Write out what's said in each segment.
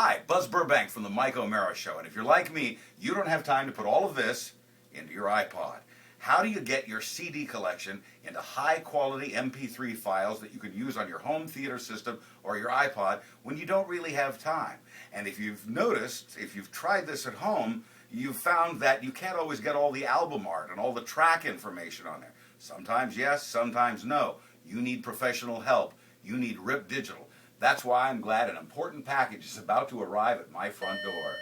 Hi, Buzz Burbank from the Mike O'Mara Show, and if you're like me, you don't have time to put all of this into your iPod. How do you get your CD collection into high-quality MP3 files that you can use on your home theater system or your iPod when you don't really have time? And if you've noticed, if you've tried this at home, you've found that you can't always get all the album art and all the track information on there. Sometimes yes, sometimes no. You need professional help. You need Rip Digital. That's why I'm glad an important package is about to arrive at my front door.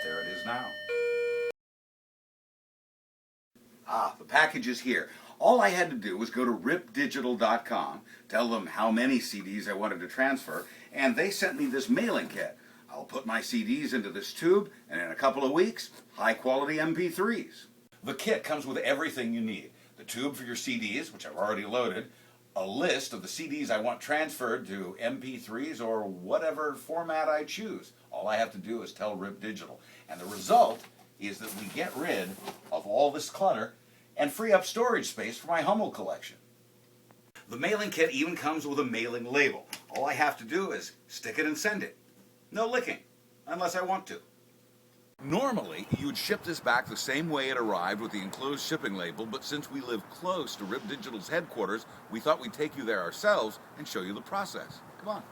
There it is now. Ah, the package is here. All I had to do was go to ripdigital.com, tell them how many CDs I wanted to transfer, and they sent me this mailing kit. I'll put my CDs into this tube, and in a couple of weeks, high-quality MP3s. The kit comes with everything you need. The tube for your CDs, which I've already loaded, a list of the CDs I want transferred to MP3s or whatever format I choose. All I have to do is tell Rip Digital. And the result is that we get rid of all this clutter and free up storage space for my Hummel collection. The mailing kit even comes with a mailing label. All I have to do is stick it and send it. No licking, unless I want to. Normally, you would ship this back the same way it arrived with the enclosed shipping label, but since we live close to Rip Digital's headquarters, we thought we'd take you there ourselves and show you the process. Come on.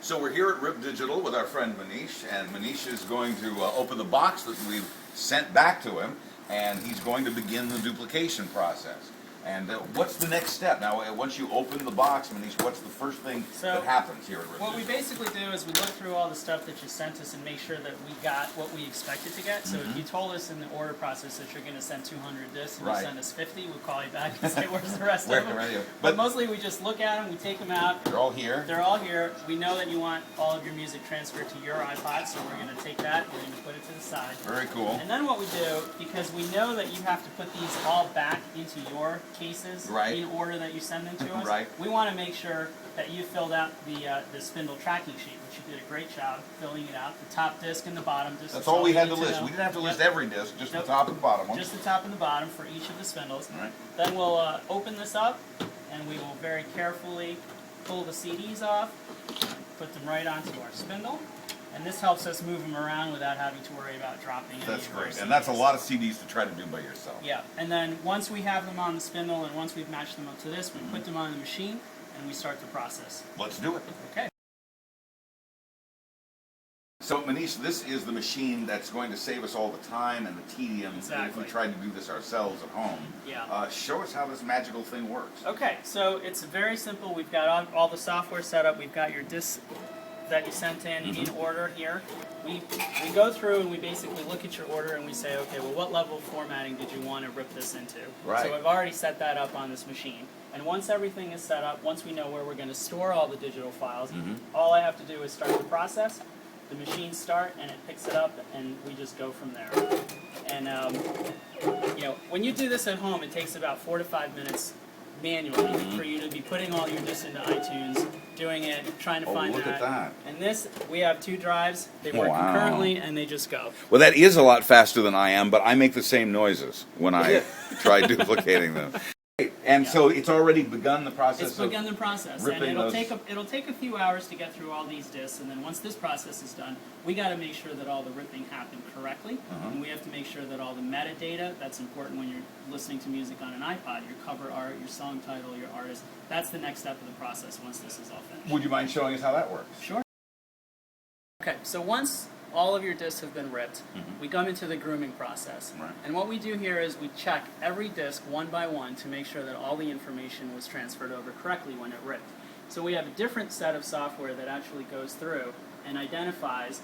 So we're here at Rip Digital with our friend Manish, and Manish is going to open the box that we've sent back to him, and he's going to begin the duplication process. And what's the next step? Now, once you open the box, Manish, what's the first thing that happens here at Rip Digital? What we basically do is we look through all the stuff that you sent us and make sure that we got what we expected to get. So if you told us in the order process that you're going to send 200 discs and you send us 50, we'll call you back and say, where's the rest of them? But mostly we just look at them, we take them out. They're all here. They're all here. We know that you want all of your music transferred to your iPod, so we're going to take that and we're going to put it to the side. Very cool. And then what we do, because we know that you have to put these all back into your cases in order that you send them to us, we want to make sure that you filled out the spindle tracking sheet, which you did a great job filling it out. The top disc and the bottom disc. That's all we had to list. We didn't have to list every disc, just the top and the bottom one. Just the top and the bottom for each of the spindles. Then we'll open this up, and we will very carefully pull the CDs off, put them right onto our spindle. And this helps us move them around without having to worry about dropping any That's of our great. CDs. And that's a lot of CDs to try to do by yourself. Yeah. And then once we have them on the spindle and once we've matched them up to this, we put them on the machine and we start the process. Let's do it. Okay. So, Manish, this is the machine that's going to save us all the time and the tedium if we tried to do this ourselves at home. Yeah. Show us how this magical thing works. Okay. So it's very simple. We've got all the software set up. We've got your disc that you sent in order here. We go through and we basically look at your order and we say, okay, well, what level of formatting did you want to rip this into? Right. So I've already set that up on this machine. And once everything is set up, once we know where we're going to store all the digital files, all I have to do is start the process. The machine start and it picks it up and we just go from there. And you know, when you do this at home, it takes about 4 to 5 minutes manually for you to be putting all your discs into iTunes, doing it, trying to find look at that. And this, we have 2 drives. They work concurrently and they just go. Well, that is a lot faster than I am, but I make the same noises when I try duplicating them. And so it's already begun the process. It's begun the process, and it'll take a few hours to get through all these discs. And then once this process is done, we got to make sure that all the ripping happened correctly, and we have to make sure that all the metadata that's important when you're listening to music on an iPod, your cover art, your song title, your artist. That's the next step of the process. Once this is all finished. Would you mind showing us how that works? Sure. Okay, so once all of your discs have been ripped, we come into the grooming process. And what we do here is we check every disc one by one to make sure that all the information was transferred over correctly when it ripped. So we have a different set of software that actually goes through and identifies,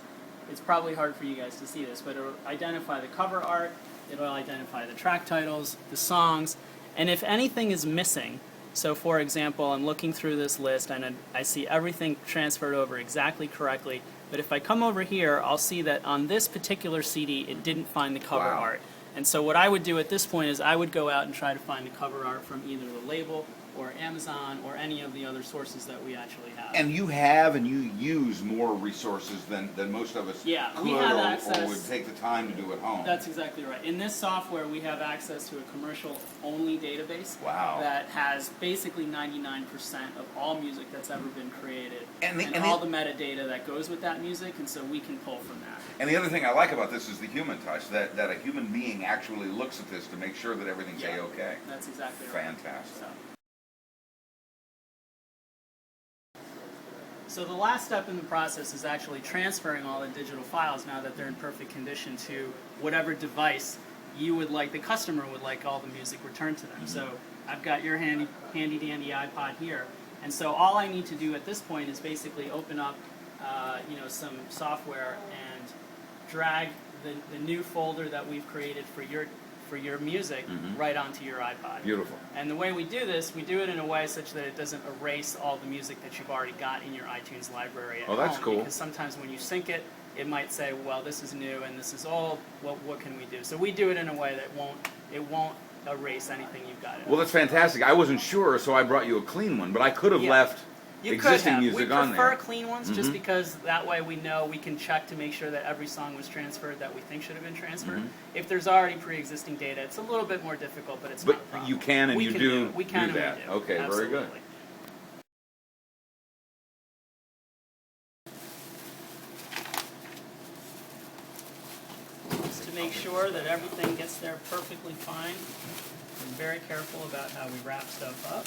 it's probably hard for you guys to see this, but it'll identify the cover art, it'll identify the track titles, the songs, and if anything is missing, so for example, I'm looking through this list and I see everything transferred over exactly correctly, but if I come over here, I'll see that on this particular CD, it didn't find the cover art. And so what I would do at this point is I would go out and try to find the cover art from either the label or Amazon or any of the other sources that we actually have. And you have and you use more resources than most of us Yeah, could we have or access. would take the time to do at home. That's exactly right. In this software, we have access to a commercial-only database Wow. that has basically 99% of all music that's ever been created, And all the metadata that goes with that music, and so we can pull from that. And the other thing I like about this is the human touch, that a human being actually looks at this to make sure that everything's Yeah. A-okay. That's exactly right. Fantastic. So the last step in the process is actually transferring all the digital files, now that they're in perfect condition, to whatever device you would like, the customer would like all the music returned to them. Mm-hmm. So I've got your handy dandy iPod here, and so all I need to do at this point is basically open up some software and drag the new folder that we've created for your music right onto your iPod. Beautiful. And the way we do this, we do it in a way such that it doesn't erase all the music that you've already got in your iTunes library at Oh, that's home, cool. because sometimes when you sync it, it might say, well, this is new and this is old, what can we do? So we do it in a way that it won't erase anything you've got in it. Well, that's fantastic. I wasn't sure, so I brought you a clean one, but I could have left You existing could have. music We on prefer there. clean ones just because that way we know we can check to make sure that every song was transferred that we think should have been transferred. If there's already pre-existing data, it's a little bit more difficult, but it's not a But problem. you can and We you can do We can do and that. we do. Okay, very good. Absolutely. Just to make sure that everything gets there perfectly fine, I'm very careful about how we wrap stuff up.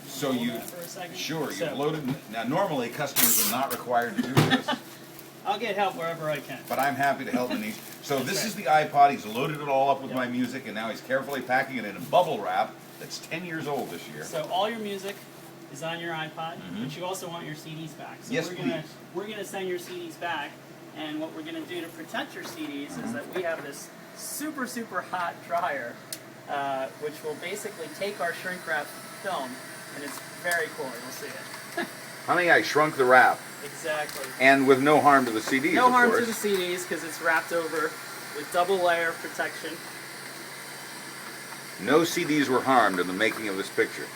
So Hold you, that for a second. sure, So- you've loaded. Now, normally customers are not required to do this, I'll get help wherever I can. but I'm happy to help in these. So That's this right. is the iPod. He's loaded it all up with Yep. my music, and now he's carefully packing it in a bubble wrap that's 10 years old this year. So all your music is on your iPod, but you also want your CDs back. So Yes, we're gonna send your CDs back, and what we're gonna do to protect your CDs is that we have this super hot dryer, which will basically take our shrink wrap film, and it's very cool. You'll see it. Honey, I shrunk the wrap, Exactly. and with no harm to the CDs, No of harm course. to the CDs because it's wrapped over with double layer protection. No CDs were harmed in the making of this picture.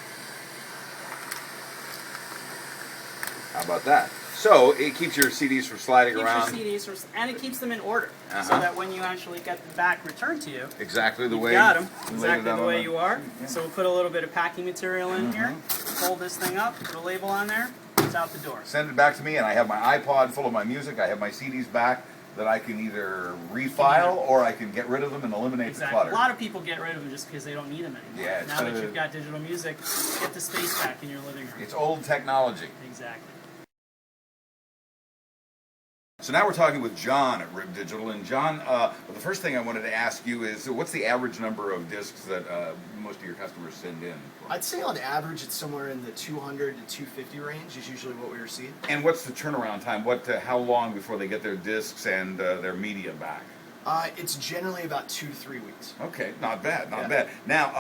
How about that? So it keeps your CDs from sliding Keeps around your CDs, and it keeps them in order, so Uh-huh. that when you actually get them back returned to you, exactly the you've way got them you laid it exactly out the on way the- you are. So we'll put a little bit of packing material in here, fold this thing up, put a label on there, it's out the door. Send it back to me, and I have my iPod full of my music. I have my CDs back that I can either refile or I can get rid of them and eliminate Exactly. the clutter. A lot of people get rid of them just because they don't need them anymore. Yeah, Now that you've got digital music, get the space back in your living room. It's old technology. Exactly. So now we're talking with John at Rib Digital, and John, the first thing I wanted to ask you is, what's the average number of discs that most of your customers send in? I'd say on average it's somewhere in the 200 to 250 range is usually what we receive. And what's the turnaround time? How long before they get their discs and their media back? It's generally about 2 to 3 weeks. Okay, not bad, not Yeah. bad. Now,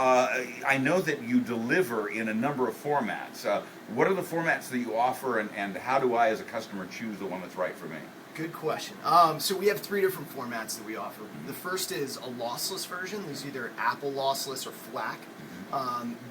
I know that you deliver in a number of formats. What are the formats that you offer, and how do I, as a customer, choose the one that's right for me? Good question. So we have 3 different formats that we offer. The first is a lossless version. There's either Apple lossless or FLAC.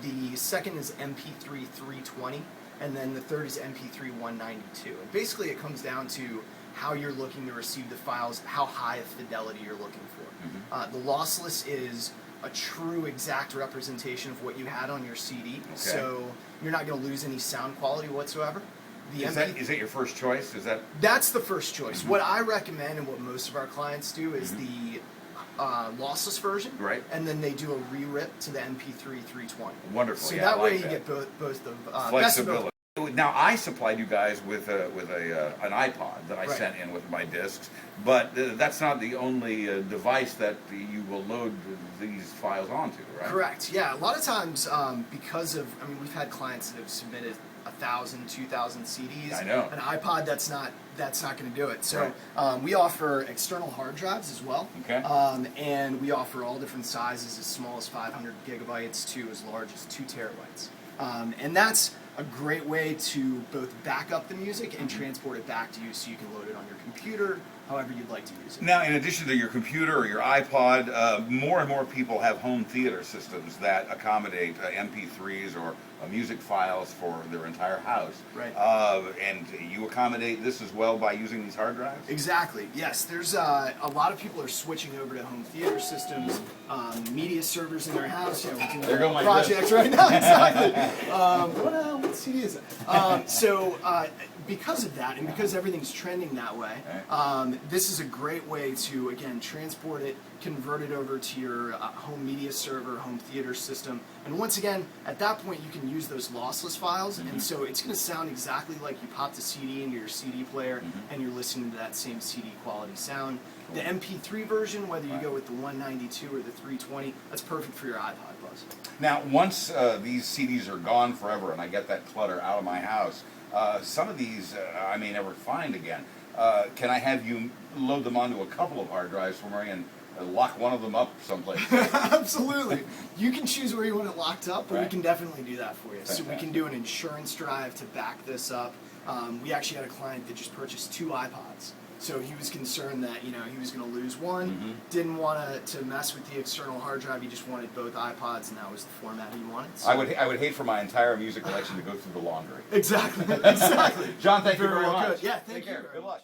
The second is MP3 320, and then the third is MP3 192. And basically it comes down to how you're looking to receive the files, how high of fidelity you're looking for. The lossless is a true exact representation of what you had on your CD, so you're not going to lose any sound quality whatsoever. Is that your first choice? That's the first choice. What I recommend and what most of our clients do is the lossless version, right? And then they do a re-rip to the MP3 320. Wonderful. So yeah, that I way like you that. get both the Flexibility. Now, I supplied you guys with an iPod that I Right. sent in with my discs, but that's not the only device that you will load these files onto, right? Correct. Yeah. A lot of times, because of, we've had clients that have submitted 1,000, 2,000 CDs. I know. An iPod, that's not going to do it. So we offer external hard drives as well. Okay. And we offer all different sizes, as small as 500 gigabytes to as large as 2 terabytes. And that's a great way to both back up the music and transport it back to you so you can load it on your computer, however you'd like to use it. Now, in addition to your computer or your iPod, more and more people have home theater systems that accommodate MP3s or music files for their entire house. Right. And you accommodate this as well by using these hard drives? Exactly. Yes, there's a lot of people are switching over to home theater systems, media servers in their house. You know, we can They're going like projects this. right now. Exactly. What CD is it? Because of that, and because everything's trending that way, this is a great way to, again, transport it, convert it over to your home media server, home theater system. And once again, at that point, you can use those lossless files, and so it's going to sound exactly like you popped a CD into your CD player, and you're listening to that same CD quality sound. The MP3 version, whether you go with the 192 or the 320, that's perfect for your iPod Buzz. Now, once these CDs are gone forever and I get that clutter out of my house, some of these I may never find again. Can I have you load them onto a couple of hard drives for me and lock one of them up someplace? Absolutely. You can choose where you want it locked up, but we Right. can definitely do that for you. So we Fantastic. can do an insurance drive to back this up. We actually had a client that just purchased 2 iPods. So he was concerned that, you know, he was going to lose one, didn't want to mess with the external hard drive, he just wanted both iPods, and that was the format he wanted. So I would hate for my entire music collection to go through the laundry. Exactly, exactly. John, thank you very well much. good. Yeah, thank Take you care. very Good luck.